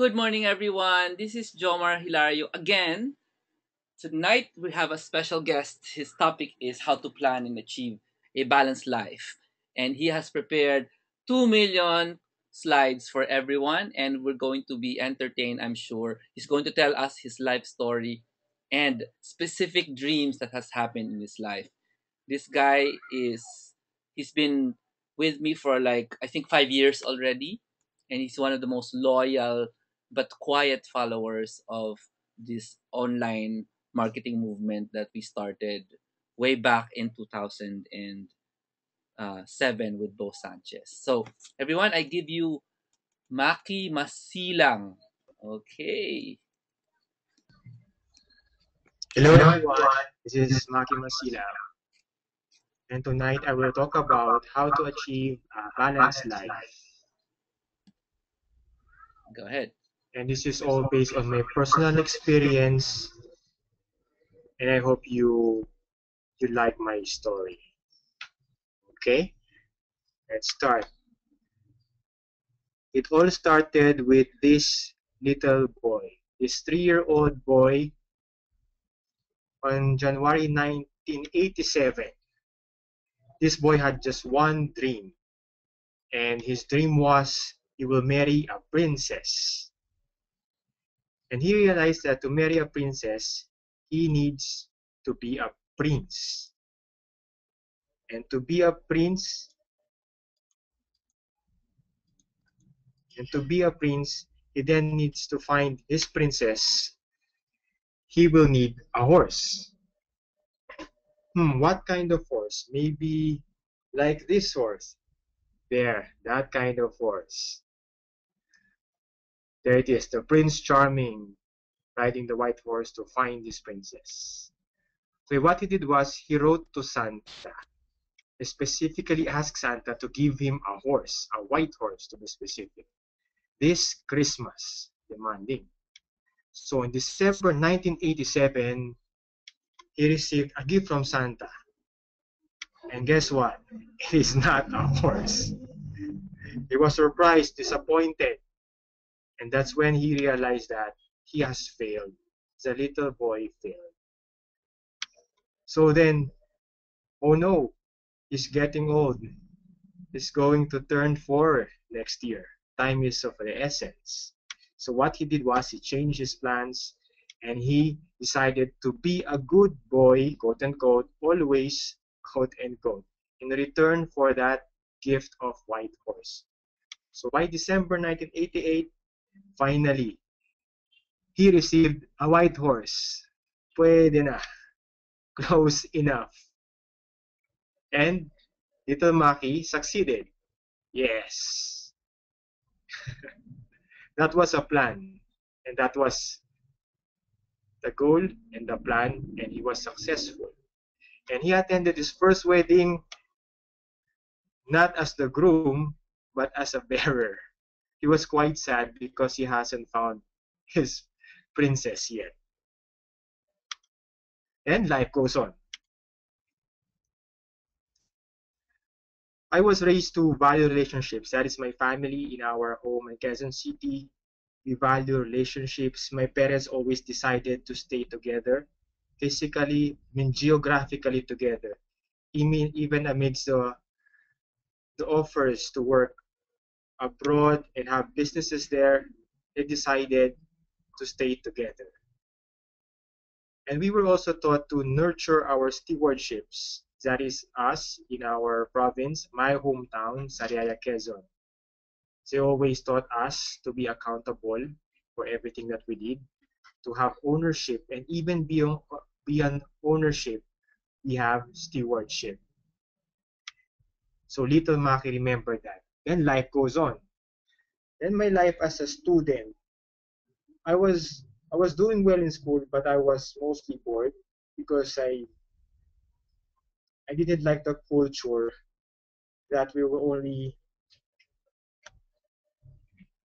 Good morning, everyone. This is Jomar Hilario again. Tonight, we have a special guest. His topic is how to plan and achieve a balanced life. And he has prepared 2 million slides for everyone, and we're going to be entertained, I'm sure. He's going to tell us his life story and specific dreams that has happened in his life. This guy he's been with me for like I think 5 years already, and he's one of the most loyal but quiet followers of this online marketing movement that we started way back in 2007 with Bo Sanchez. So everyone, I give you Maki Masilang. Okay. Hello everyone, this is Maki Masila, and tonight I will talk about how to achieve a balanced life. Go ahead. And this is all based on my personal experience, and I hope you like my story. Okay, let's start. It all started with this little boy, this 3-year-old boy on January 1987. This boy had just one dream, and his dream was he will marry a princess. And he realized that to marry a princess, he needs to be a prince. And to be a prince, he then needs to find his princess. He will need a horse. What kind of horse? Maybe like this horse. There, that kind of horse. There it is, the Prince Charming riding the white horse to find his princess. So what he did was he wrote to Santa. He specifically asked Santa to give him a horse, a white horse to be specific, this Christmas, demanding. So in December 1987, he received a gift from Santa. And guess what? It is not a horse. He was surprised, disappointed. And that's when he realized that he has failed. The little boy failed. So then, oh no, he's getting old. He's going to turn 4 next year. Time is of the essence. So what he did was he changed his plans and he decided to be a good boy, quote unquote, always, quote unquote, in return for that gift of white horse. So by December 1988, finally, he received a white horse. Pwede na. Close enough. And little Maki succeeded. Yes. That was a plan. And that was the goal and the plan, and he was successful. And he attended his first wedding not as the groom, but as a bearer. He was quite sad because he hasn't found his princess yet. And life goes on. I was raised to value relationships. That is my family in our home in Quezon City. We value relationships. My parents always decided to stay together, physically, geographically together. Even amidst the offers to work abroad and have businesses there, they decided to stay together. And we were also taught to nurture our stewardships. That is us in our province, my hometown, Sariaya, Quezon. They always taught us to be accountable for everything that we did, to have ownership, and even beyond ownership, we have stewardship. So little Maki remembered that. Then life goes on. Then my life as a student, I was doing well in school, but I was mostly bored because I didn't like the culture that we were only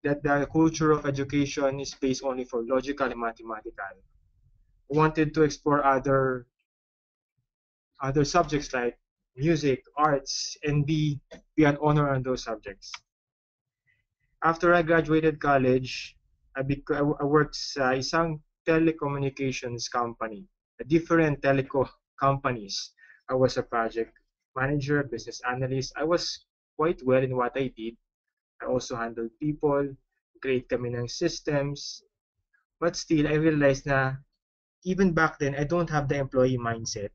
that the culture of education is based only for logical and mathematical. I wanted to explore other subjects like music, arts, and be an honor on those subjects. After I graduated college, I worked sa isang telecommunications company, different teleco companies. I was a project manager, business analyst. I was quite well in what I did. I also handled people, create kami ng systems. But still, I realized na even back then, I don't have the employee mindset,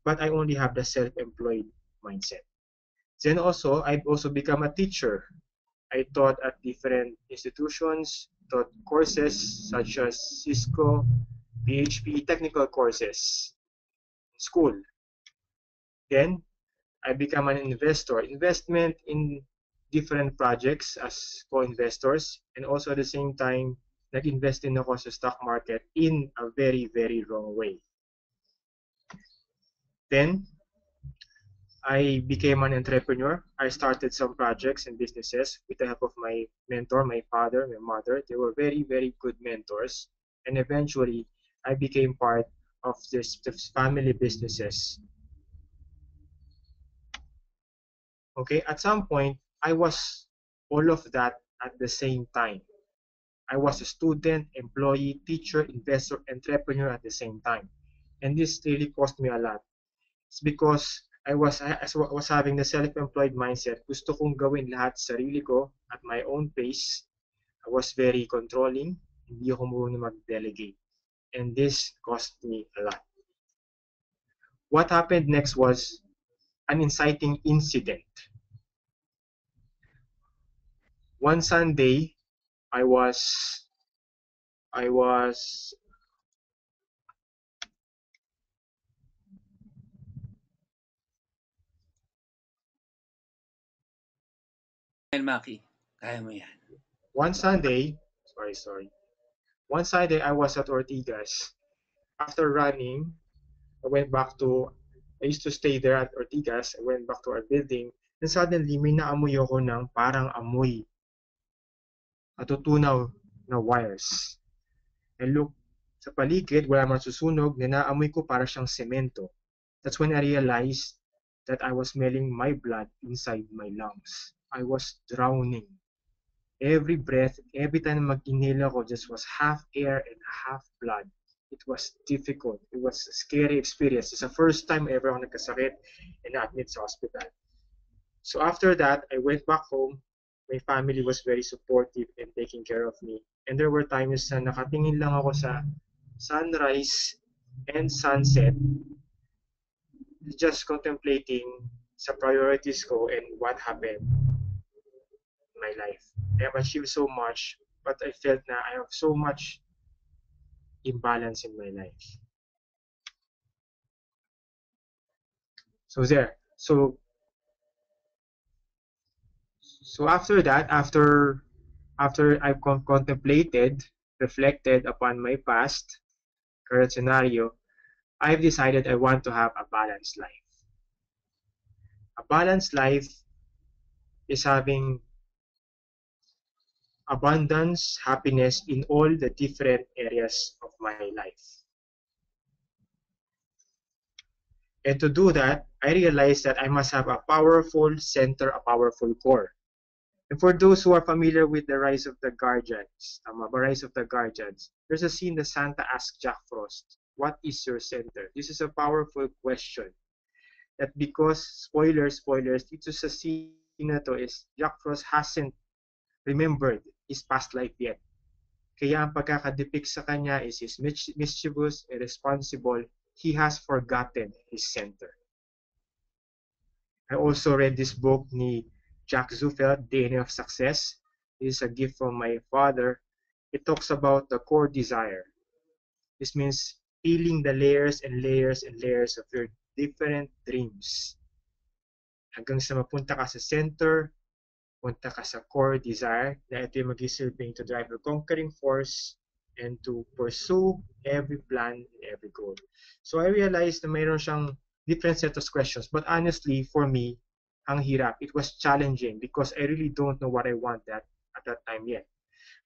but I only have the self-employed mindset. Then also, I've also become a teacher. I taught at different institutions, taught courses such as Cisco, PHP, technical courses in school. Then, I become an investor. Investment in different projects as co-investors, and also at the same time, nag-invest din ako sa stock market in a very, very wrong way. Then, I became an entrepreneur. I started some projects and businesses with the help of my mentor, my father, my mother. They were very, very good mentors. And eventually, I became part of this family businesses. Okay, at some point, I was all of that at the same time. I was a student, employee, teacher, investor, entrepreneur at the same time. And this really cost me a lot. It's because I was having the self-employed mindset. Gusto kong gawin lahat sarili ko at my own pace. I was very controlling. Hindi ako marunong mag-delegate. And this cost me a lot. What happened next was an inciting incident. One Sunday, I was And Maki, kaya mo yan. one Sunday, sorry. One Sunday I was at Ortigas. After running, I went back to I used to stay there at Ortigas. I went back to our building. And suddenly, may naamoy ako ng parang amoy natutunaw na wires. I look sa paligid, wala man susunog, na naamoy ko para siyang semento. That's when I realized that I was smelling my blood inside my lungs. I was drowning. Every breath, every time mag-inhale ako, just was half air and half blood. It was difficult. It was a scary experience. It's the first time ever ako nagkasakit and na-admit sa hospital. So after that, I went back home. My family was very supportive and taking care of me. And there were times na nakatingin lang ako sa sunrise and sunset, just contemplating sa priorities ko and what happened in my life. I have achieved so much, but I felt na I have so much imbalance in my life. So there. So after that, after I've contemplated, reflected upon my past, current scenario, I've decided I want to have a balanced life. A balanced life is having abundance, happiness in all the different areas of my life. And to do that, I realized that I must have a powerful center, a powerful core. And for those who are familiar with the Rise of the Guardians, Rise of the Guardians, there's a scene that Santa asks Jack Frost, what is your center? This is a powerful question. That because, spoilers, dito sa scene na to is Jack Frost hasn't remembered his past life yet. Kaya ang pagkakadepict sa kanya is he's mischievous, irresponsible, he has forgotten his center. I also read this book ni Jack Zufeld, DNA of Success. This is a gift from my father. It talks about the core desire. This means peeling the layers and layers and layers of your different dreams. Hanggang sa mapunta ka sa center, punta ka sa core desire na ito yung mag-isilbing to drive your conquering force and to pursue every plan and every goal. So I realized na mayroon siyang different set of questions. But honestly, for me, ang hirap. It was challenging because I really don't know what I want at that time yet.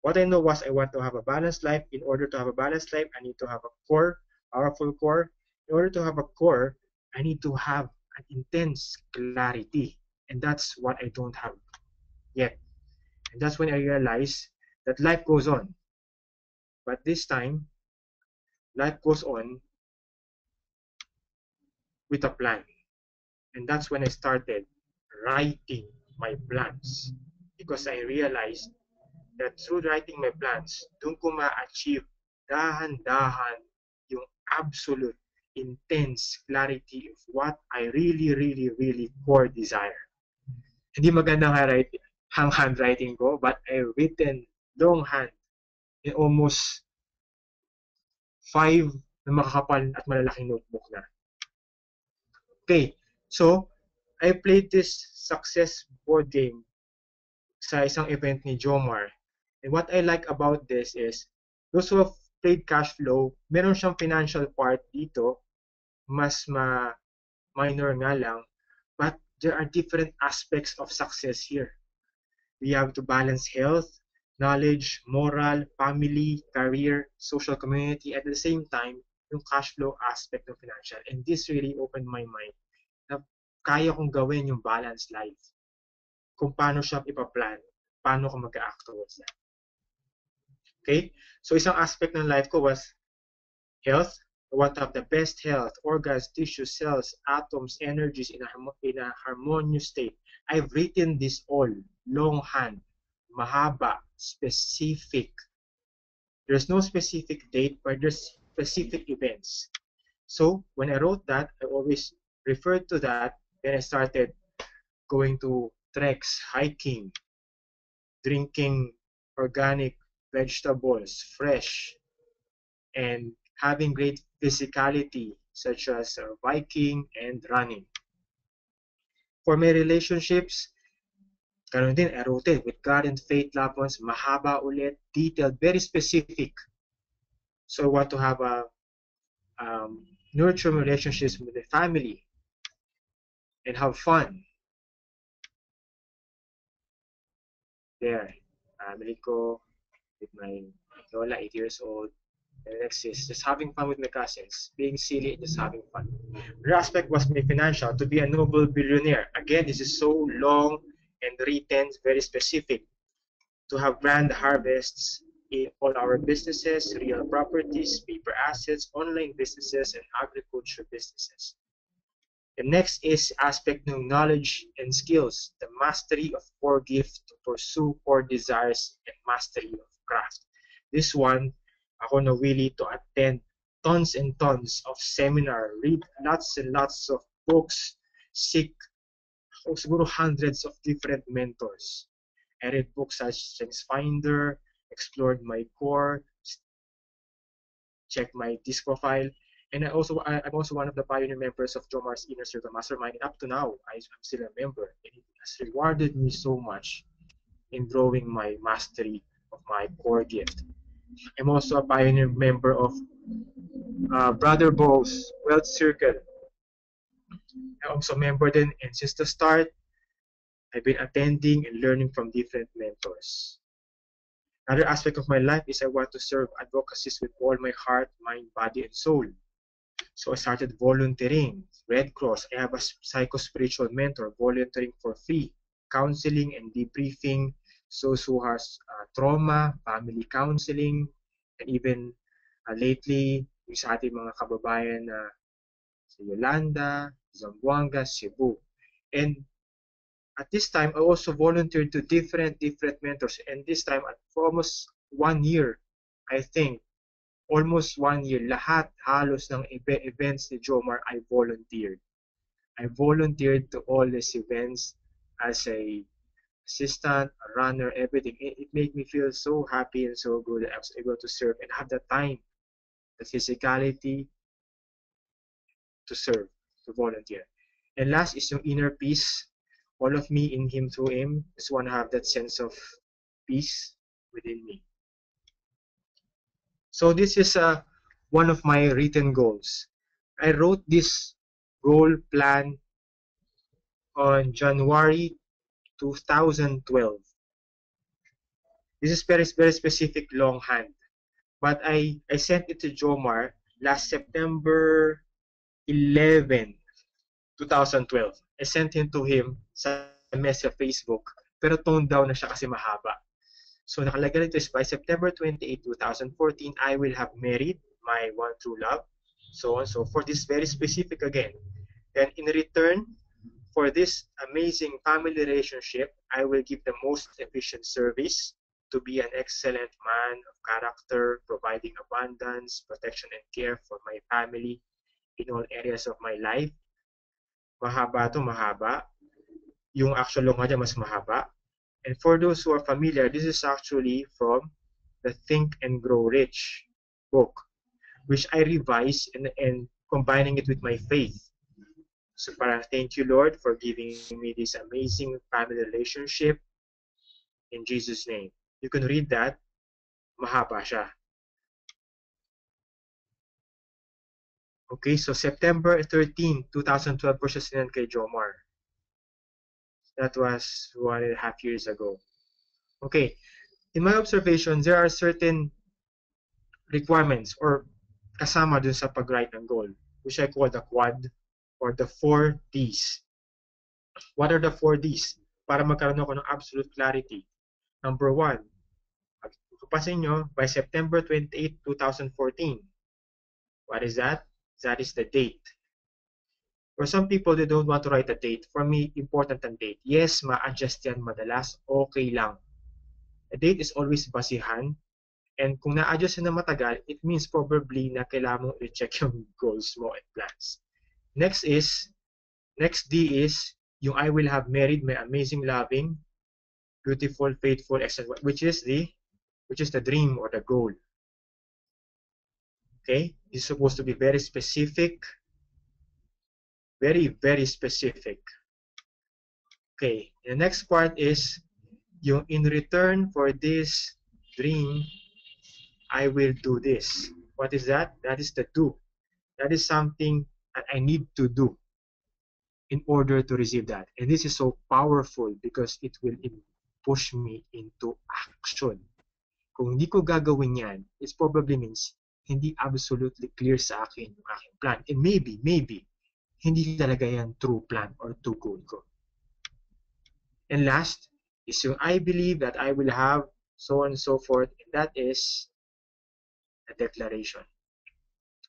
What I know was I want to have a balanced life. In order to have a balanced life, I need to have a core, powerful core. In order to have a core, I need to have an intense clarity. And that's what I don't have yet. And that's when I realized that life goes on. But this time, life goes on with a plan. And that's when I started writing my plans. Because I realized that through writing my plans, doon ko ma-achieve dahan-dahan yung absolute intense clarity of what I really, really, really core desire. Hindi magandang handwriting ko, but I written longhand in almost 5 na makakapal at malalaking notebook na. Okay, so I played this success board game sa isang event ni Jomar. And what I like about this is, those who have played cash flow, meron siyang financial part dito, mas minor nga lang, but there are different aspects of success here. We have to balance health, knowledge, moral, family, career, social community, at the same time, yung cash flow aspect ng financial. And this really opened my mind na kaya kong gawin yung balanced life. Kung paano siya ipaplan, paano ko mag-act towards that. Okay? So isang aspect ng life ko was health. I want to have the best health, organs, tissues, cells, atoms, energies in a harmonious state. I've written this all, longhand, mahaba, specific. There's no specific date, but there's specific events. So when I wrote that, I always referred to that. Then I started going to treks, hiking, drinking organic vegetables, fresh, and having great physicality, such as biking and running. For my relationships, ganun din, I wrote it with God and faith, loved ones, mahaba ulit, detailed, very specific. So I want to have a nurture relationships with the family and have fun. There, family ko, with my Lola, 8 years old. And the next is just having fun with my cousins, being silly and just having fun. The aspect was my financial, to be a noble billionaire. Again, this is so long and written, very specific. To have grand harvests in all our businesses, real properties, paper assets, online businesses, and agriculture businesses. The next is aspect ng knowledge and skills, the mastery of core gift to pursue core desires and mastery of craft. This one, ako nawili to attend tons and tons of seminar, read lots and lots of books, seek siguro hundreds of different mentors. I read books such as StrengthsFinder, explored my core, checked my DISC profile, and I'm also one of the pioneer members of Jomar's Inner Circle Mastermind. And up to now, I'm still a member, and it has rewarded me so much in growing my mastery of my core gift. I'm also a pioneer member of Brother Bo's Wealth Circle. I'm also a member then, and since the start, I've been attending and learning from different mentors. Another aspect of my life is I want to serve advocacies with all my heart, mind, body, and soul. So I started volunteering, Red Cross. I have a psycho-spiritual mentor, volunteering for free, counseling and debriefing those who has trauma, family counseling, and even lately, yung sa ating mga kababayan na sa Yolanda, Zamboanga, Cebu. And at this time, I also volunteered to different mentors. And this time, for almost 1 year, I think, almost 1 year, lahat halos ng events ni Jomar, I volunteered. I volunteered to all these events as a assistant, a runner, everything. It made me feel so happy and so good that I was able to serve and have the time, the physicality to serve, to volunteer. And last is yung inner peace. All of me in him, through him, just want to have that sense of peace within me. So this is one of my written goals. I wrote this goal plan on January 2012. This is very, very specific longhand. But I sent it to Jomar last September 11, 2012. I sent him to him sa message Facebook, pero toned down na siya kasi mahaba. So nakalagay dito is by September 28, 2014, I will have married my one true love. So on. So for this very specific again. Then in return for this amazing family relationship, I will give the most efficient service to be an excellent man of character, providing abundance, protection, and care for my family in all areas of my life. Mahaba to mahaba. Yung actual long niya mas mahaba. And for those who are familiar, this is actually from the Think and Grow Rich book, which I revised and combining it with my faith. So parang thank you, Lord, for giving me this amazing family relationship in Jesus' name. You can read that. Mahaba siya. Okay, so September 13, 2012 po siya sinan kay Jomar. That was 1.5 years ago. Okay, in my observation, there are certain requirements or kasama dun sa pag-write ng goal, which I call the quad or the 4 Ds. What are the 4 Ds? Para magkaroon ako ng absolute clarity. Number 1, kapasin nyo, by September 28, 2014. What is that? That is the date. For some people, they don't want to write a date. For me, important ang date. Yes, ma-adjust yan madalas. Okay lang. A date is always basihan. And kung na-adjust na matagal, it means probably na kailangan mong i-check yung goals mo and plans. Next D is yung I will have married my amazing, loving, beautiful, faithful, excellent, which is the dream or the goal. Okay? It's supposed to be very specific. Very, very specific. Okay, the next part is yung in return for this dream, I will do this. What is that? That is the do. That is something that I need to do in order to receive that. And this is so powerful because it will push me into action. Kung hindi ko gagawin yan, it probably means hindi absolutely clear sa akin yung aking plan. And maybe, hindi talaga yan true plan or true goal ko. And last is yung I believe that I will have so on and so forth. And that is a declaration.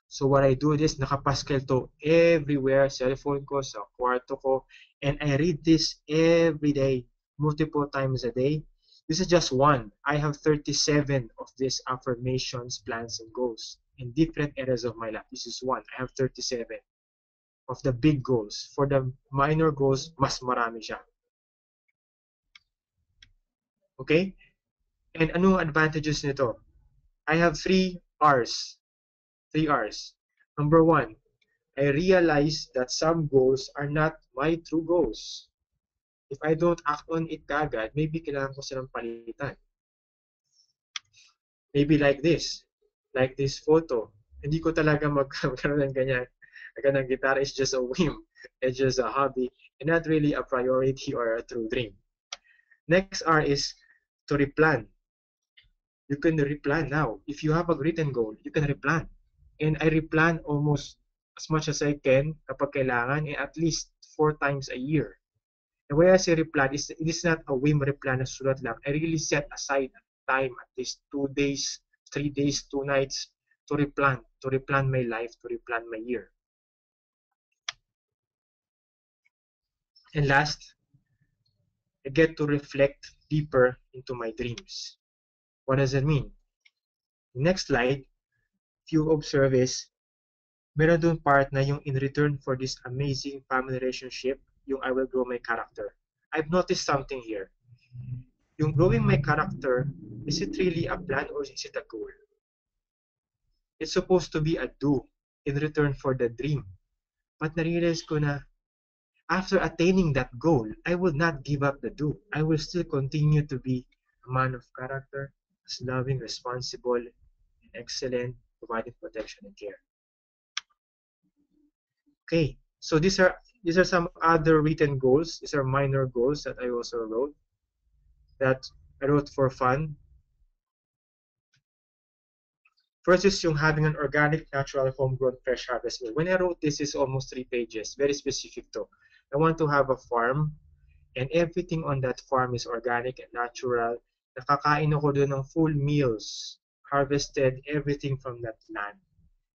So what I do is nakapaskel to everywhere, cellphone ko, sa kwarto ko, and I read this every day, multiple times a day. This is just one. I have 37 of these affirmations, plans, and goals in different areas of my life. This is one. I have 37 of the big goals. For the minor goals, mas marami siya. Okay? And anong advantages nito? I have 3 R's. 3 R's. Number 1, I realize that some goals are not my true goals. If I don't act on it kagad, maybe kailangan ko silang palitan. Maybe like this photo. Hindi ko talaga magkaroon ng ganyan. Ng guitar is just a whim. It's just a hobby and not really a priority or a true dream. Next R is to replan. You can replan now. If you have a written goal, you can replan. And I replan almost as much as I can kapag kailangan, at least 4 times a year. And when I say replan, it is not a whim replan na sulat lang. I really set aside time, at least 2 days, 3 days, 2 nights to replan my life, to replan my year. And last, I get to reflect deeper into my dreams. What does it mean? Next slide, if you observe is, meron doon part na yung in return for this amazing family relationship, yung I will grow my character. I've noticed something here. Yung growing my character, is it really a plan or is it a goal? It's supposed to be a do in return for the dream. But na-realize ko na after attaining that goal, I will not give up the do. I will still continue to be a man of character, as loving, responsible, and excellent, providing protection and care. Okay, so these are some other written goals. These are minor goals that I also wrote, that I wrote for fun. First is yung having an organic, natural, homegrown, fresh harvest meal. When I wrote this, it's almost 3 pages, very specific to. I want to have a farm, and everything on that farm is organic and natural, Nakakain ako doon ng full meals, harvested everything from that land.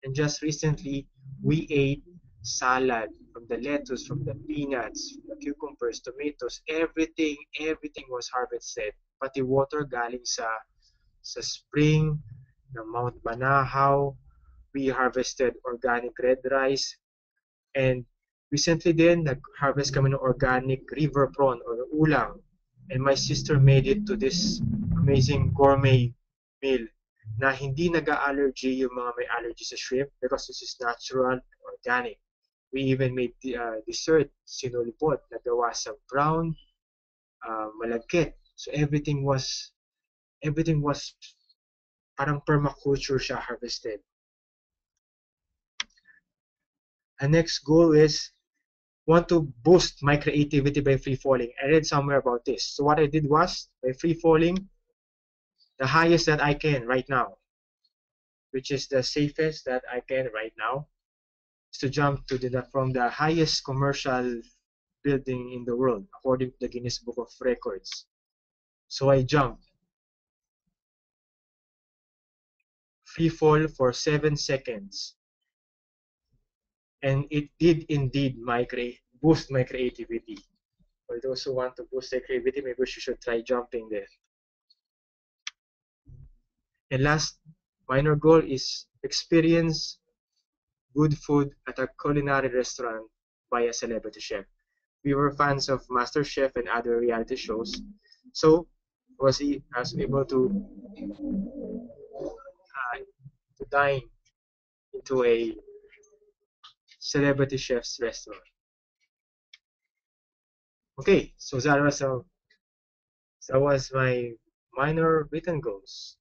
And just recently, we ate salad from the lettuce, from the peanuts, from the cucumbers, tomatoes, everything was harvested. Pati water galing sa spring ng Mount Banahaw. We harvested organic red rice. And recently din, nag-harvest kami ng organic river prawn or ulang. And my sister made it to this amazing gourmet meal na hindi nag-allergy yung mga may allergy sa shrimp because this is natural and organic. We even made dessert, sinulipot, na gawa sa brown malagkit. So everything was parang permaculture siya harvested. Our next goal is want to boost my creativity by free falling. I read somewhere about this. So what I did was by free falling, the highest that I can right now, which is the safest that I can right now, is to jump to from the highest commercial building in the world, according to the Guinness Book of Records. So I jumped. Free fall for 7 seconds. And it did indeed boost my creativity. For those who want to boost their creativity, maybe you should try jumping there. And last minor goal is experience good food at a culinary restaurant by a celebrity chef. We were fans of MasterChef and other reality shows, so I was able to dine into a celebrity chef's restaurant. Okay, so that was my minor written goals.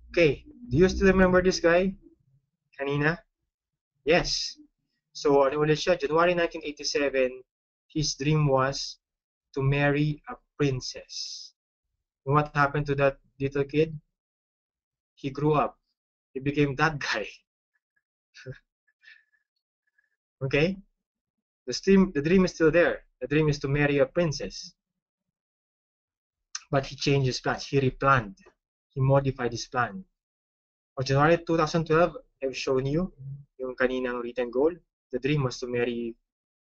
Okay, do you still remember this guy? Kanina? Yes. So ano ulit siya? January 1987, his dream was to marry a princess. And what happened to that little kid? He grew up. He became that guy. Okay? The dream is still there. The dream is to marry a princess. But he changed his plans. He replanned. He modified his plan. On January 2012, I've shown you yung kaninang written goal. The dream was to marry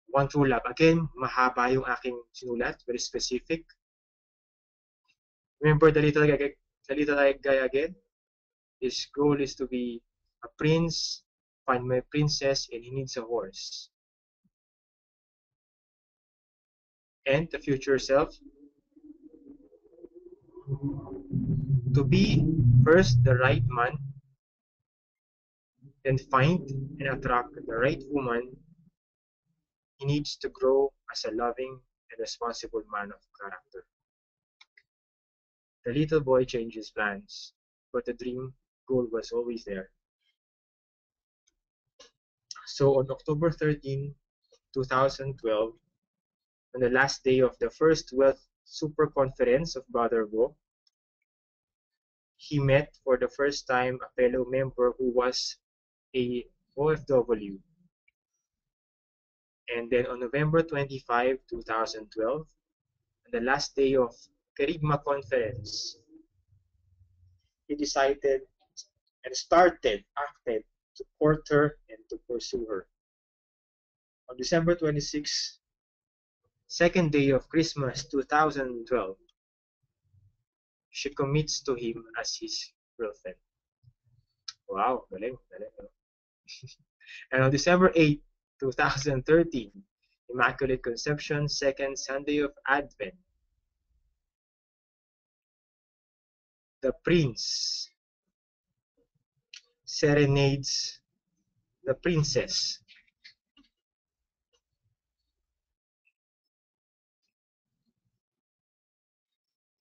one true love. Again, mahaba yung aking sinulat, very specific. Remember the little guy again? His goal is to be a prince, find my princess, and he needs a horse. And the future self, to be first the right man, then find and attract the right woman. He needs to grow as a loving and responsible man of character. The little boy changed his plans, but the dream goal was always there. So on October 13, 2012, on the last day of the first Wealth Super Conference of Brotherhood, he met for the first time a fellow member who was a OFW. And then on November 25, 2012, on the last day of Kerygma Conference, he decided and acted to court her and to pursue her. On December 26, second day of Christmas 2012, she commits to him as his girlfriend. Wow, galing. And on December 8, 2013, Immaculate Conception, second Sunday of Advent, the prince serenades the princess.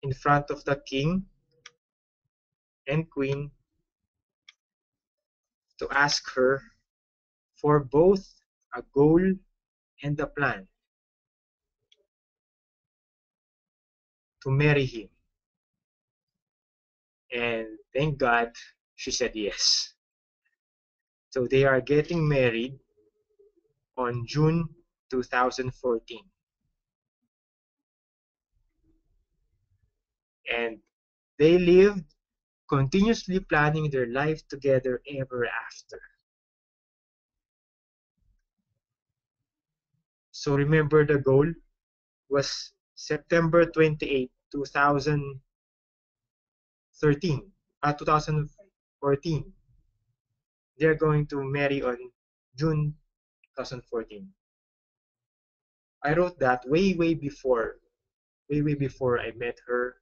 In front of the king and queen to ask her for both a goal and a plan to marry him. And thank God she said yes. So they are getting married on June 2014. And they lived continuously planning their life together ever after. So remember, the goal was September 28, 2014. They're going to marry on June 2014. I wrote that way before I met her,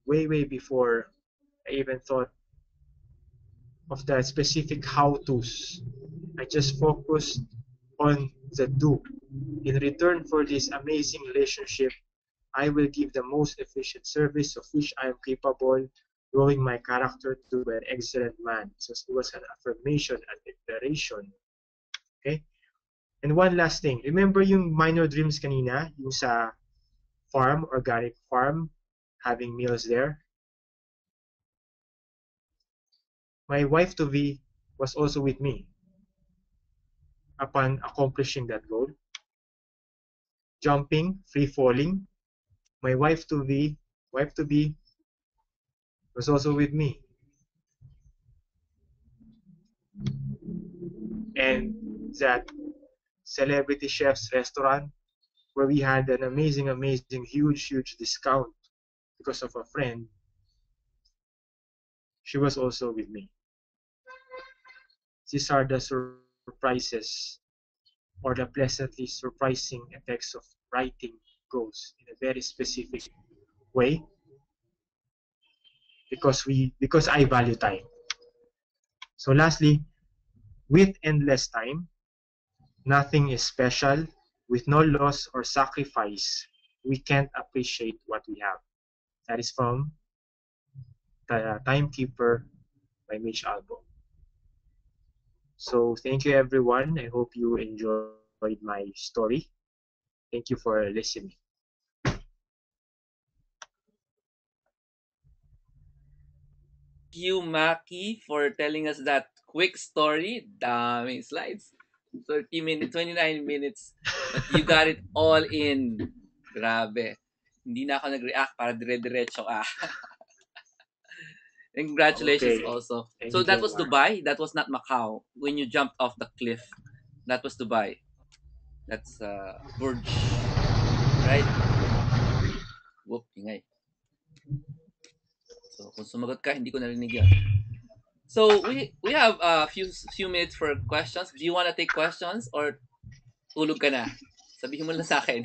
way before I even thought of the specific how-tos. I just focused on the do. In return for this amazing relationship, I will give the most efficient service of which I am capable, growing my character to an excellent man. So it was an affirmation, an declaration. Okay? And one last thing. Remember yung minor dreams kanina? Yung sa farm, organic farm, having meals there? My wife-to-be was also with me upon accomplishing that goal. Jumping, free-falling. My wife-to-be was also with me. And that Celebrity Chef's restaurant where we had an amazing, huge discount because of a friend, she was also with me. These are the surprises or the pleasantly surprising effects of writing goals in a very specific way because I value time. So lastly, with endless time, nothing is special. With no loss or sacrifice, we can't appreciate what we have. That is from The Timekeeper by Mitch Albom. So thank you, everyone. I hope you enjoyed my story. Thank you for listening. Thank you, Maki, for telling us that quick story. Daming slides. 30 minutes, 29 minutes. But you got it all in. Grabe. Hindi na ako nag-react para dire-diretso ka. And congratulations Okay. also. Thank So you, that was Jomar. Dubai. That was not Macau. When you jumped off the cliff, that was Dubai. That's Burj. Right? Whoop, ingay. So kung sumagot ka, hindi ko narinig yan. So we have a few minutes for questions. Do you want to take questions or tulog ka na? Sabihin mo lang sa akin.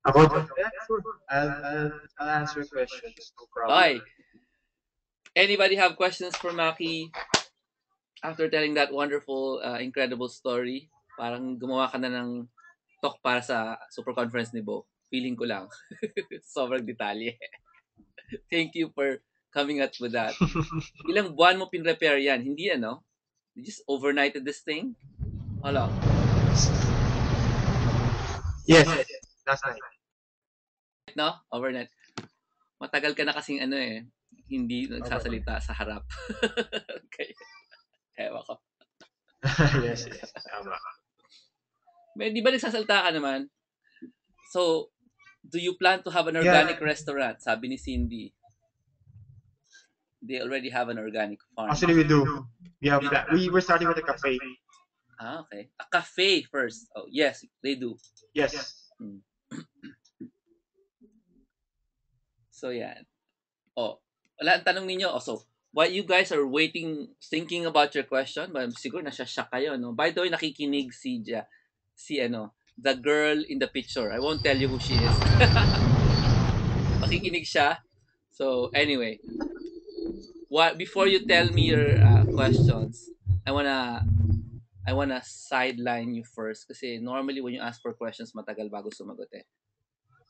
About that, sure. I'll answer questions. No problem. Okay. Anybody have questions for Maki after telling that wonderful, incredible story? Parang gumawa ka na ng talk para sa super conference ni Bo. Feeling ko lang. Sobrang detalye. Thank you for coming up with that. Ilang buwan mo pin-repair yan? Hindi ano? You just overnighted this thing? Hala. Yes, last night. No? Overnight. Matagal ka na kasing ano eh. Hindi nagsasalita sa harap. Okay. Ewan ko. yes. Tama. May, di ba nagsasalita ka naman? So, do you plan to have an organic restaurant? Sabi ni Cindy. They already have an organic farm. Actually, we do. We have that. We were starting with a cafe. Ah, okay. A cafe first. Oh, yes, they do. Yes. So, yan. Oh, wala ang tanong ninyo. Oh, so, while you guys are waiting, thinking about your question, siguro nasya-shock kayo, no? By the way, nakikinig si the girl in the picture. I won't tell you who she is. Makikinig siya. So, anyway. Before you tell me your questions, I wanna sideline you first kasi normally when you ask for questions, matagal bago sumagot eh.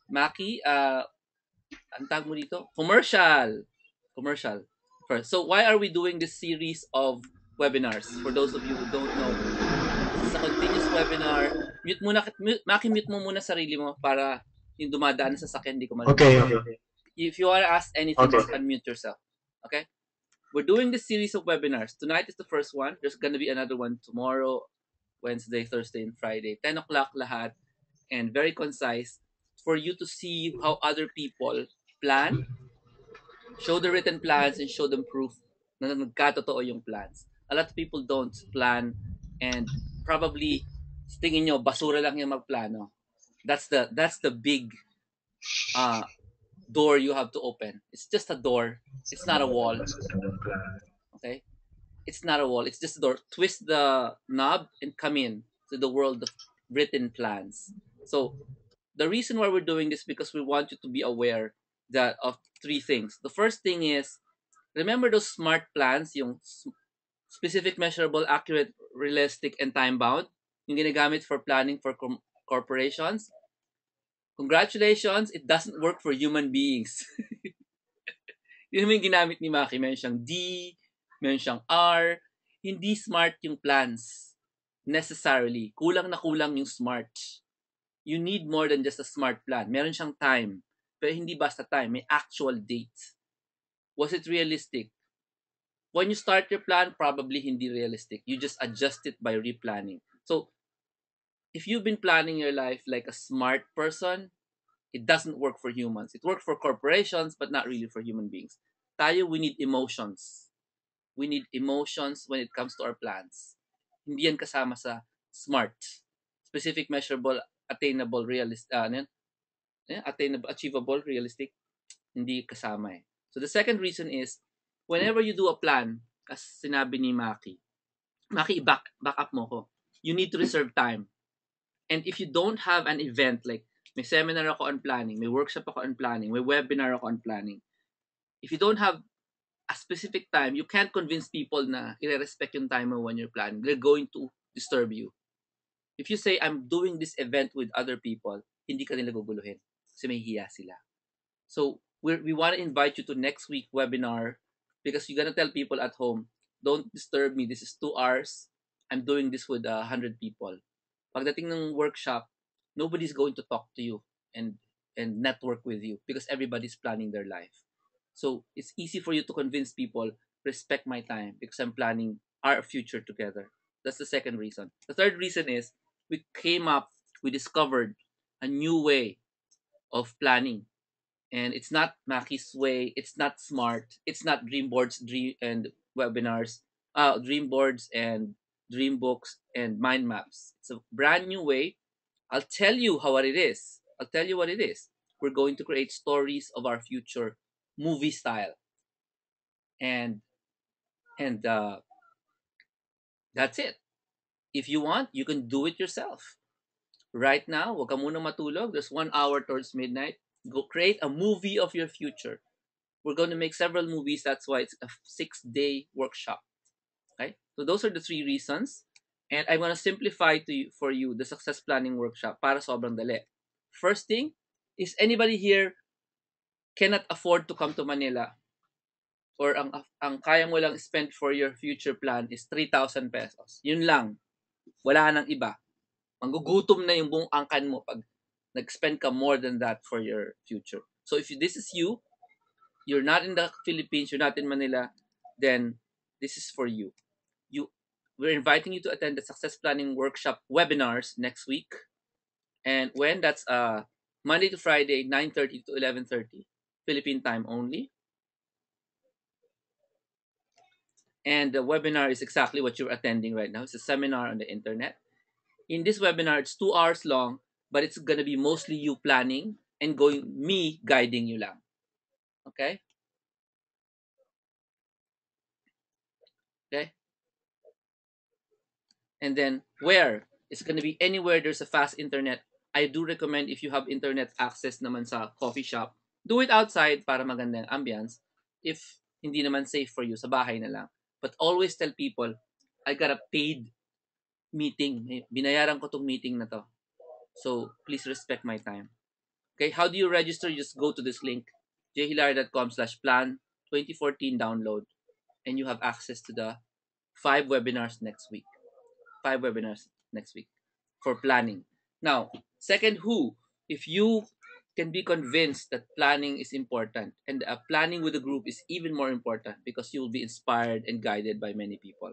Maki, ang tag mo dito? Commercial first. So why are we doing this series of webinars? For those of you who don't know, this is a continuous webinar. Maki, mute mo muna sarili mo para yung dumadaan sa sakyan, di ko marinig. Okay. If you wanna ask anything, just unmute yourself. Okay? We're doing this series of webinars. Tonight is the first one. There's gonna be another one tomorrow, Wednesday, Thursday, and Friday. 10 o'clock lahat, and very concise for you to see how other people plan, show the written plans, and show them proof na nagkatotoo yung plans. A lot of people don't plan, and probably tingin nyo basura lang yung magplano. That's the big uh door you have to open. It's just a door. It's not a wall. Okay? It's not a wall. It's just a door. Twist the knob and come in to the world of written plans. So the reason why we're doing this because we want you to be aware that of three things. The first thing is remember those smart plans, yung specific, measurable, accurate, realistic, and time bound. Yung ginagamit for planning for corporations. Congratulations, it doesn't work for human beings. Yun yung ginamit ni Maki. Meron siyang D, meron siyang R. Hindi smart yung plans. Necessarily. Kulang na kulang yung smart. You need more than just a smart plan. Meron siyang time. Pero hindi basta time. May actual date. Was it realistic? When you start your plan, probably hindi realistic. You just adjust it by replanning. So, if you've been planning your life like a smart person, it doesn't work for humans. It works for corporations, but not really for human beings. Tayo, we need emotions. We need emotions when it comes to our plans. Hindi yan kasama sa SMART. Specific, measurable, attainable, attainable, achievable, realistic. Hindi kasama eh. So the second reason is, whenever you do a plan, as sinabi ni Maki, back up mo ko. You need to reserve time. And if you don't have an event, like may seminar ako on planning, may workshop ako on planning, may webinar ako on planning, if you don't have a specific time, you can't convince people na i-respect yung time mo when you're planning. They're going to disturb you. If you say, I'm doing this event with other people, hindi ka nila guguluhin kasi may hiya sila. So, we want to invite you to next week webinar because you're gonna tell people at home, don't disturb me. This is 2 hours. I'm doing this with 100 people. Pagdating ng workshop, nobody's going to talk to you and network with you because everybody's planning their life. So it's easy for you to convince people, respect my time because I'm planning our future together. That's the second reason. The third reason is we discovered a new way of planning. And it's not Maki's way, it's not smart, it's not dream boards, dream and webinars, dream boards and dream books and mind maps. It's a brand new way. I'll tell you what it is. We're going to create stories of our future, movie style, and and that's it. If you want, you can do it yourself. Right now, wag ka muna matulog. There's 1 hour towards midnight. Go create a movie of your future. We're going to make several movies. That's why it's a 6-day workshop. Okay, so those are the three reasons, and I'm gonna simplify for you the success planning workshop para sobrang dali. First thing is, anybody here cannot afford to come to Manila, or ang kaya mo lang spend for your future plan is 3,000 pesos. Yun lang. Wala nang iba. Manggugutom na yung buong angkan mo pag nag-spend ka more than that for your future. So if this is you, you're not in the Philippines, you're not in Manila, then this is for you. We're inviting you to attend the success planning workshop webinars next week. And when that's Monday to Friday, 9:30 to 11:30, Philippine time only. And the webinar is exactly what you're attending right now. It's a seminar on the internet. In this webinar, it's 2 hours long, but it's gonna be mostly you planning and me guiding you lang. Okay? Okay? And then where? It's gonna be anywhere there's a fast internet. I do recommend, if you have internet access naman sa coffee shop, do it outside para maganda ang ambience. If hindi naman safe for you, sa bahay na lang. But always tell people, I got a paid meeting. Binayaran ko tong meeting na to. So please respect my time. Okay, how do you register? You just go to this link, jhilario.com/plan 2014 download, and you have access to the 5 webinars next week. 5 webinars next week for planning. Now, second, if you can be convinced that planning is important, and planning with a group is even more important because you'll be inspired and guided by many people.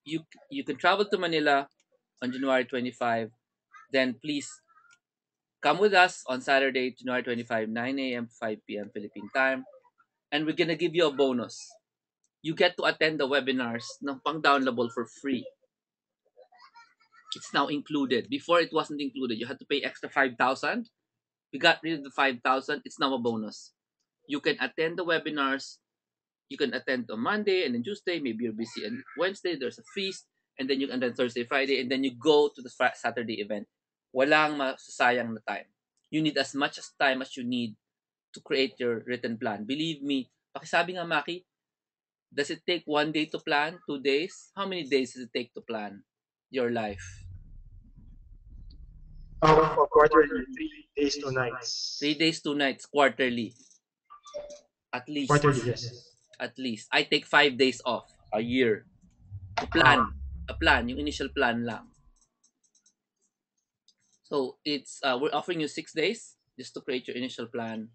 you can travel to Manila on January 25. Then please come with us on Saturday, January 25, 9 a.m. to 5 p.m. Philippine time. And we're gonna give you a bonus. You get to attend the webinars ng pang-downloadable for free. It's now included. Before it wasn't included. You had to pay extra 5,000. We got rid of the 5,000. It's now a bonus. You can attend the webinars. You can attend on Monday and then Tuesday. Maybe you're busy and Wednesday. There's a feast. And then Thursday, Friday. And then you go to the Saturday event. Walang masasayang na time. You need as much as time as you need to create your written plan. Believe me, pakisabi nga Maki, does it take 1 day to plan? 2 days? How many days does it take to plan your life? For quarterly, 3 days, 2 nights. 3 days, 2 nights, quarterly. At least. Quarterly, yes. At least. I take 5 days off a year to plan. A plan, yung initial plan lang. So it's we're offering you 6 days just to create your initial plan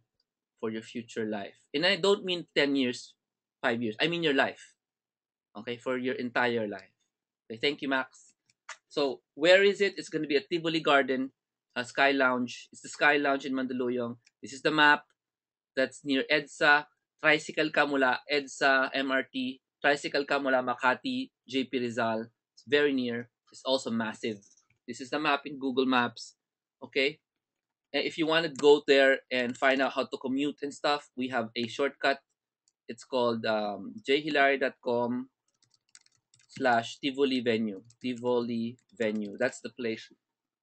for your future life. And I don't mean 10 years, 5 years. I mean your life. Okay, for your entire life. Okay, thank you, Max. So where is it? It's going to be at Tivoli Garden, Sky Lounge. It's the Sky Lounge in Mandaluyong. This is the map. That's near EDSA. Tricycle ka mula EDSA, MRT. Tricycle ka mula Makati, JP Rizal. It's very near. It's also massive. This is the map in Google Maps. Okay? And if you want to go there and find out how to commute and stuff, we have a shortcut. It's called jhilario.com/Tivoli Venue. Tivoli Venue. That's the place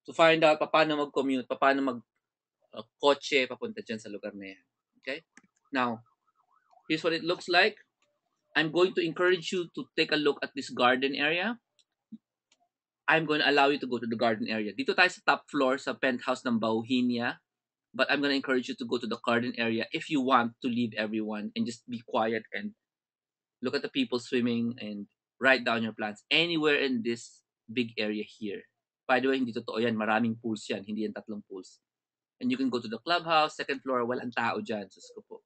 to find out paano mag-commute, paano mag-kotse papunta dyan sa lugar na yan. Okay? Now, here's what it looks like. I'm going to encourage you to take a look at this garden area. I'm going to allow you to go to the garden area. Dito tayo sa top floor sa penthouse ng Bauhinia. But I'm going to encourage you to go to the garden area if you want to leave everyone and just be quiet and look at the people swimming and write down your plans anywhere in this big area here. By the way, hindi totoo yan. Maraming pools yan. Hindi yan tatlong pools. And you can go to the clubhouse, second floor, walang tao dyan. Sus ko po.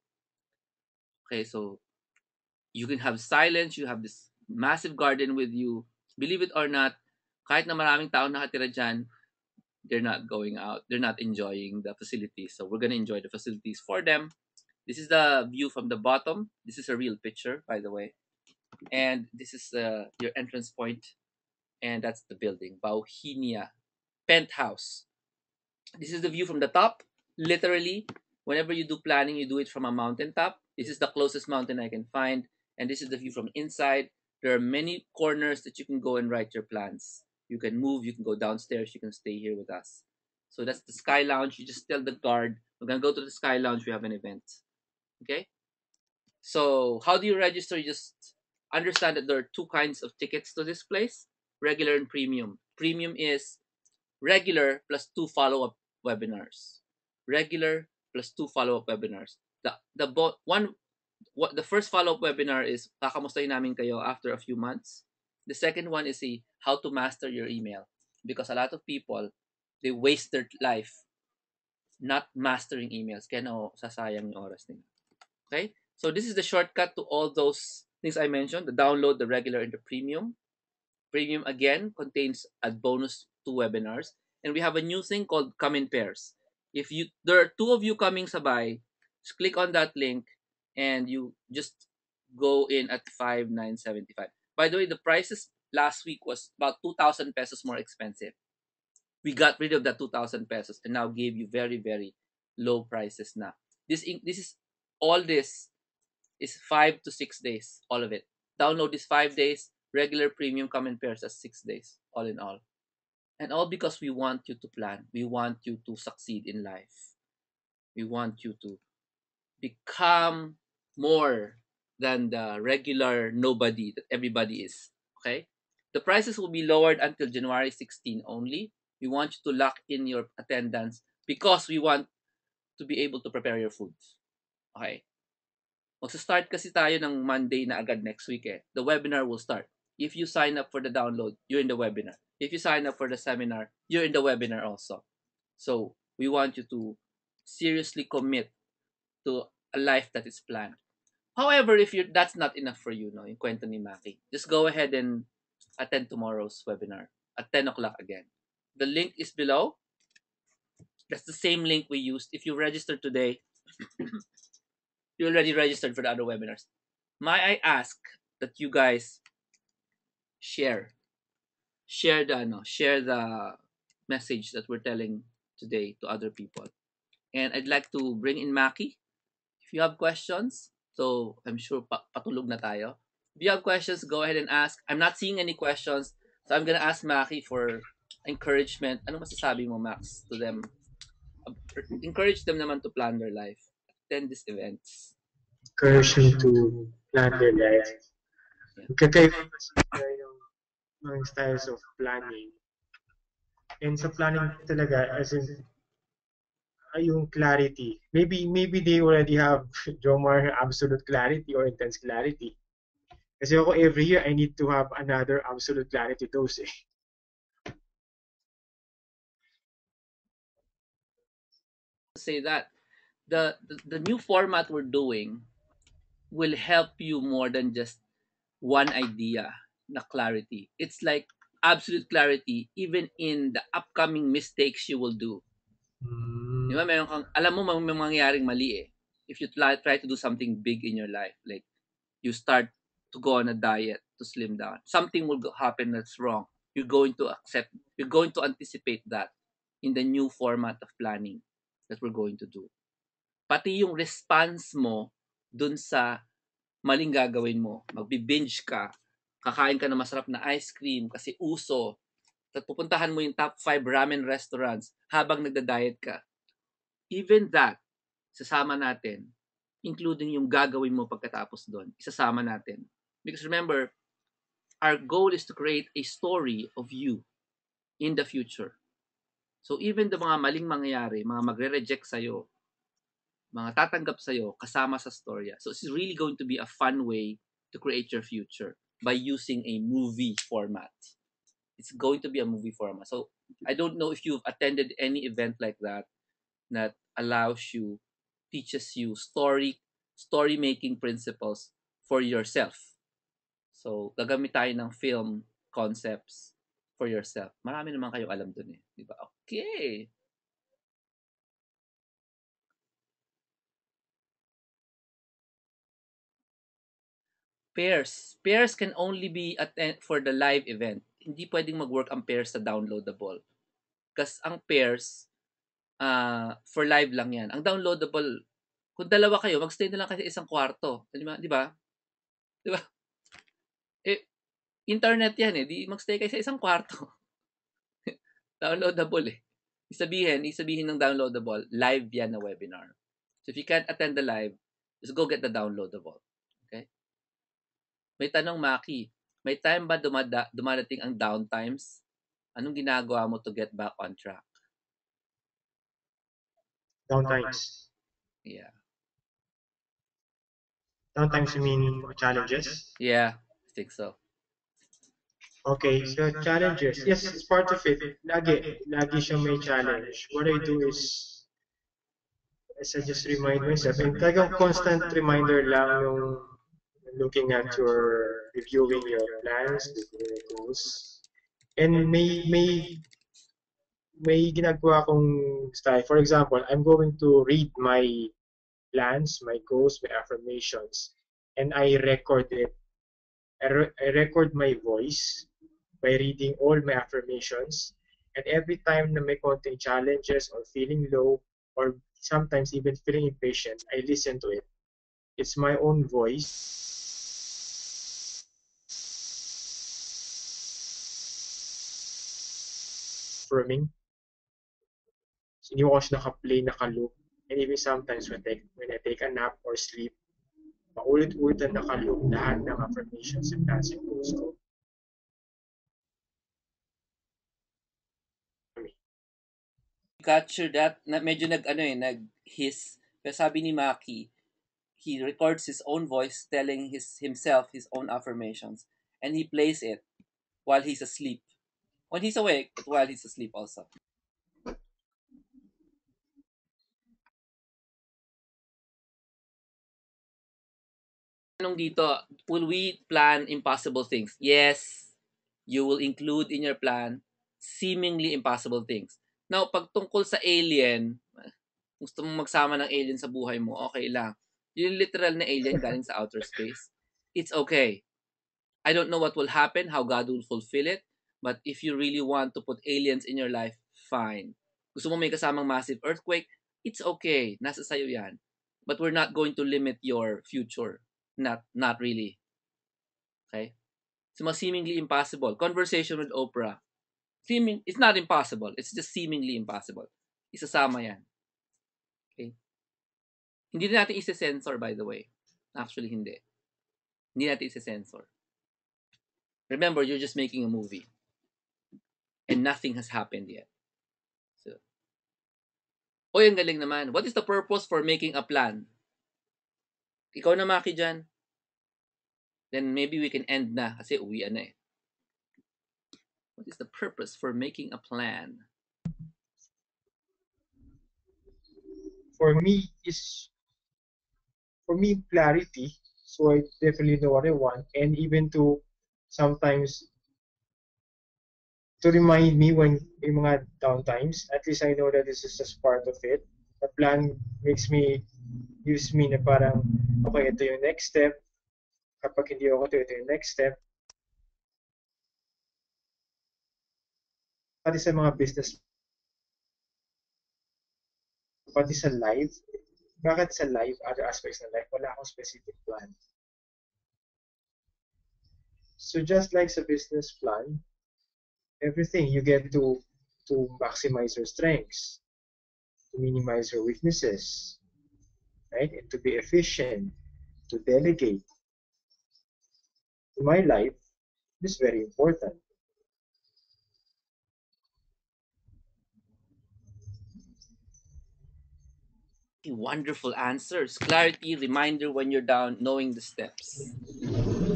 Okay, so you can have silence. You have this massive garden with you. Believe it or not, kahit na maraming tao nakatira dyan, they're not going out. They're not enjoying the facilities. So we're going to enjoy the facilities for them. This is the view from the bottom. This is a real picture, by the way. And this is your entrance point. And that's the building, Bauhinia Penthouse. This is the view from the top. Literally, whenever you do planning, you do it from a mountaintop. This is the closest mountain I can find. And this is the view from inside. There are many corners that you can go and write your plans. You can move, you can go downstairs, you can stay here with us. So that's the Sky Lounge. You just tell the guard, we're going to go to the Sky Lounge, we have an event. Okay? So how do you register? You just understand that there are two kinds of tickets to this place, regular and premium. Premium is regular plus 2 follow-up webinars. Regular plus 2 follow-up webinars. The first follow-up webinar is kakamustahin namin kayo after a few months. The second one is how to master your email, because a lot of people, they waste their life not mastering emails. Kaya sasayang yung oras nila. Okay? So this is the shortcut to all those things I mentioned, the download, the regular, and the premium. Premium, again, contains a bonus 2 webinars. And we have a new thing called Come in Pairs. If there are 2 of you coming sabay, just click on that link and you just go in at 5,975. By the way, the prices last week was about 2,000 pesos more expensive. We got rid of that 2,000 pesos and now gave you very, very low prices now. This is all this is 5 to 6 days, all of it. Download is 5 days, regular premium Come in Pairs as 6 days, all in all. And all because we want you to plan. We want you to succeed in life. We want you to become more than the regular nobody that everybody is. Okay? The prices will be lowered until January 16 only. We want you to lock in your attendance because we want to be able to prepare your foods. Okay? Magsa-start kasi tayo ng Monday na agad next week eh. The webinar will start. If you sign up for the download, you're in the webinar. If you sign up for the seminar, you're in the webinar also. So, we want you to seriously commit to a life that is planned. However, if that's not enough for you, no, yung kwento ni Maki, just go ahead and attend tomorrow's webinar at 10 o'clock again. The link is below. That's the same link we used. If you registered today, you already registered for the other webinars. May I ask that you guys share share the message that we're telling today to other people. And I'd like to bring in Maki. If you have questions, so I'm sure patulog na tayo. If you have questions, go ahead and ask. I'm not seeing any questions, so I'm gonna ask Maki for encouragement. Ano masasabi mo, Max, to them? Encourage them naman to plan their life. Attend these events. Encouragement to plan their life. Yeah. Kakaiba kasi yung mga styles of planning. And sa planning talaga, as in, yung clarity. Maybe they already have Jomar absolute clarity or intense clarity. Kasi ako every year I need to have another absolute clarity dose eh. Say that the new format we're doing will help you more than just one idea na clarity. It's like absolute clarity even in the upcoming mistakes you will do. Di ba? Meron kang, alam mo may mangyayaring mali eh. If you try to do something big in your life, like you start to go on a diet to slim down, something will happen that's wrong. You're going to anticipate that in the new format of planning that we're going to do. Pati yung response mo dun sa maling gagawin mo. Magbi-binge ka, kakain ka ng masarap na ice cream kasi uso, at pupuntahan mo yung top 5 ramen restaurants habang nagda-diet ka. Even that, sasama natin, including yung gagawin mo pagkatapos doon, isasama natin. Because remember, our goal is to create a story of you in the future. So even the mga maling mangyayari, mga magre-reject sa'yo, mga tatanggap sa'yo, kasama sa storya. So it's really going to be a fun way to create your future by using a movie format. It's going to be a movie format. So I don't know if you've attended any event like that allows you, teaches you story making principles for yourself. So gagamit tayo ng film concepts for yourself. Marami naman kayong alam dun eh. Di ba? Okay. Pairs can only be for the live event. Hindi pwedeng mag-work ang pairs sa downloadable. Kasi ang pairs, for live lang yan. Ang downloadable, kung dalawa kayo, magstay na lang kasi isang kwarto. Di ba? Di ba? Di ba? Eh, internet yan eh. Di magstay kayo sa isang kwarto. Downloadable eh. Isabihin ng downloadable, live yan na webinar. So if you can't attend the live, just go get the downloadable. Okay? May tanong, Maki. May time ba dumadating ang downtimes? Anong ginagawa mo to get back on track? Downtimes. Yeah. Downtimes you mean challenges? Yeah, I think so. Okay, so challenges. Yes, it's part of it. Lagi siyang may challenge. What I do is I just remind myself, and talagang constant reminder lang yung looking at reviewing your plans, reviewing your goals. And may ginagawa akong style. For example, I'm going to read my plans, my goals, my affirmations, and I record it. I record my voice by reading all my affirmations. And every time na may konting challenges or feeling low or sometimes even feeling impatient, I listen to it. It's my own voice. Affirming. Hindi ko kasi naka-play, naka-loop. And even sometimes when I take a nap or sleep, paulit-ulit na naka-loop lahat ng affirmations and plans and goals ko. Capture that, medyo nag-his. Pero sabi ni Maki, he records his own voice telling himself his own affirmations. And he plays it while he's asleep. When he's awake, but while he's asleep also. Tanong dito, will we plan impossible things? Yes. You will include in your plan seemingly impossible things. Now, pag tungkol sa alien, gusto mong magsama ng alien sa buhay mo, okay lang. Yung literal na alien galing sa outer space, it's okay. I don't know what will happen, how God will fulfill it, but if you really want to put aliens in your life, fine. Gusto mo may kasamang massive earthquake, it's okay. Nasa sayo yan. But we're not going to limit your future. Not really. Okay? So, mga seemingly impossible. Conversation with Oprah. It's not impossible. It's just seemingly impossible. Isasama yan. Okay? Hindi na natin isa-sensor, by the way. Actually, hindi. Hindi natin isa-sensor. Remember, you're just making a movie. And nothing has happened yet. So, ang galing naman. What is the purpose for making a plan? Ikaw na, Maki, dyan. Then maybe we can end na kasi uwian na eh. What is the purpose for making a plan? For me, clarity. So I definitely know what I want, and even to sometimes to remind me when yung mga downtimes, at least I know that this is just part of it. The plan gives me na parang, okay, ito yung next step. Kapag hindi ako ito yung next step. Pati sa mga business, pati sa life, bakit sa life, other aspects ng life, wala akong specific plan. So just like sa business plan, everything you get to maximize your strengths, to minimize your weaknesses, right? And to be efficient, to delegate. In my life, this is very important. Wonderful answers. Clarity, reminder when you're down, knowing the steps.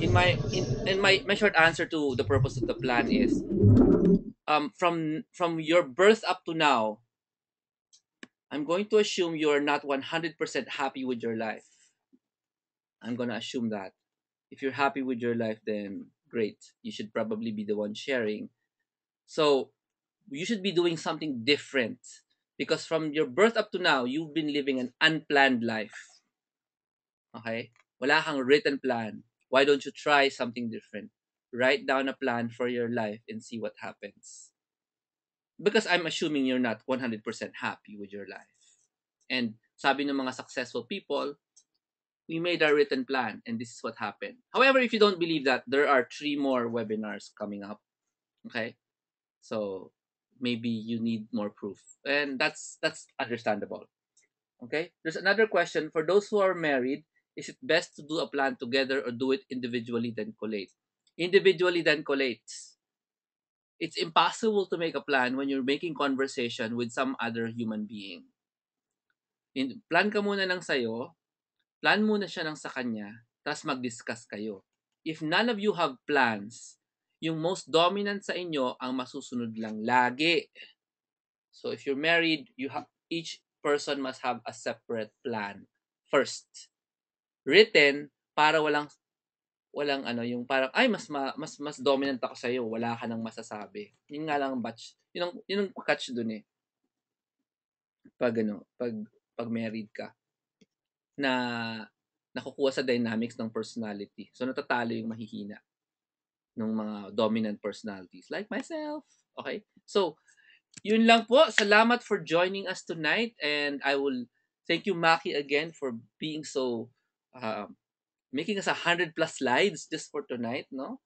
In my short answer to the purpose of the plan is from your birth up to now, I'm going to assume you're not 100% happy with your life. I'm going to assume that. If you're happy with your life, then great. You should probably be the one sharing. So, you should be doing something different because from your birth up to now, you've been living an unplanned life. Okay? Wala kang written plan. Why don't you try something different? Write down a plan for your life and see what happens. Because I'm assuming you're not 100% happy with your life. And sabi ng mga successful people, we made our written plan and this is what happened. However, if you don't believe that, there are 3 more webinars coming up. Okay? So maybe you need more proof. And that's understandable. Okay? There's another question. For those who are married, is it best to do a plan together or do it individually then collate? Individually then collate. It's impossible to make a plan when you're making conversation with some other human being. Plan ka muna ng sayo, plan muna siya ng sa kanya, tapos mag-discuss kayo. If none of you have plans, yung most dominant sa inyo ang masusunod lang lagi. So if you're married, each person must have a separate plan first. Written para walang yung parang ay mas dominant ako sa iyo, wala ka nang masasabi. Yun nga lang batch. Yun ang catch doon eh. Pag married ka na nakukuha sa dynamics ng personality. So natatalo yung mahihina ng mga dominant personalities like myself. Okay? So yun lang po. Salamat for joining us tonight and I will thank you Maki again for being so making us 100+ slides just for tonight, no?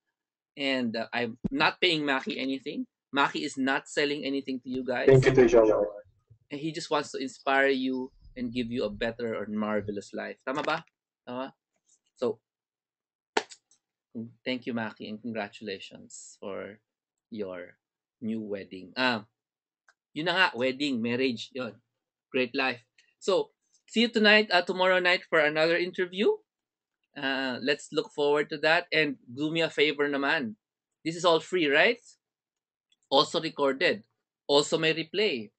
And I'm not paying Maki anything. Maki is not selling anything to you guys. Thank you to John. And he just wants to inspire you and give you a better or marvelous life. Tama ba? Tama? So, thank you, Maki, and congratulations for your new wedding. Yun na nga, wedding, marriage, yun. Great life. So, see you tomorrow night for another interview. Let's look forward to that. And do me a favor naman. This is all free, right? Also recorded. Also may replay.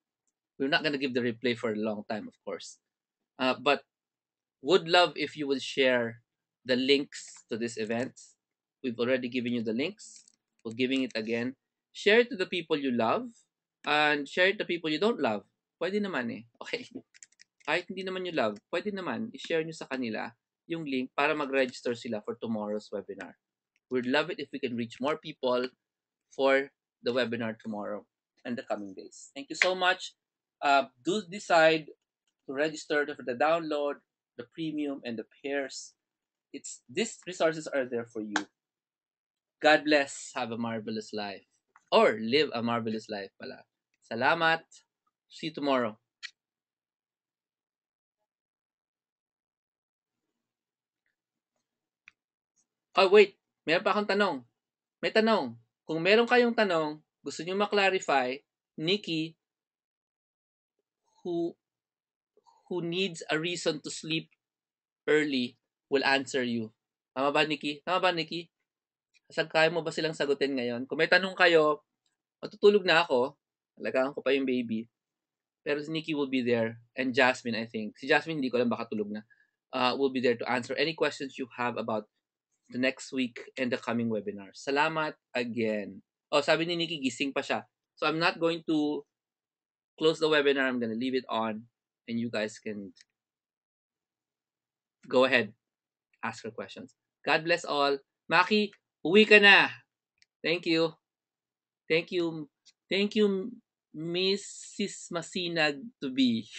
We're not gonna give the replay for a long time, of course. But would love if you would share the links to this event. We've already given you the links. We're giving it again. Share it to the people you love and share it to people you don't love. Pwede naman eh. Okay. Kahit hindi naman you love, pwede naman i-share nyo sa kanila yung link para mag-register sila for tomorrow's webinar. We'd love it if we can reach more people for the webinar tomorrow and the coming days. Thank you so much. Do decide to register for the download, the premium, and the pairs. These resources are there for you. God bless. Have a marvelous life. Or live a marvelous life pala. Salamat. See you tomorrow. Oh, wait. Meron pa akong tanong. May tanong. Kung meron kayong tanong, gusto nyo ma-clarify, Nikki, who needs a reason to sleep early, will answer you. Tama ba, Nikki? Tama ba, Nikki? Kaya mo ba silang sagutin ngayon? Kung may tanong kayo, matutulog na ako. Alagaan ko pa yung baby. Pero si Nikki will be there. And Jasmine, I think. Si Jasmine, hindi ko alam, baka tulog na. Will be there to answer any questions you have about the next week and the coming webinar. Salamat again. Oh, sabi ni Nikki, gising pa siya. So I'm not going to close the webinar. I'm gonna leave it on. And you guys can go ahead, ask her questions. God bless all. Maki, uwi ka na. Thank you. Thank you. Thank you, Mrs. Masinag to be.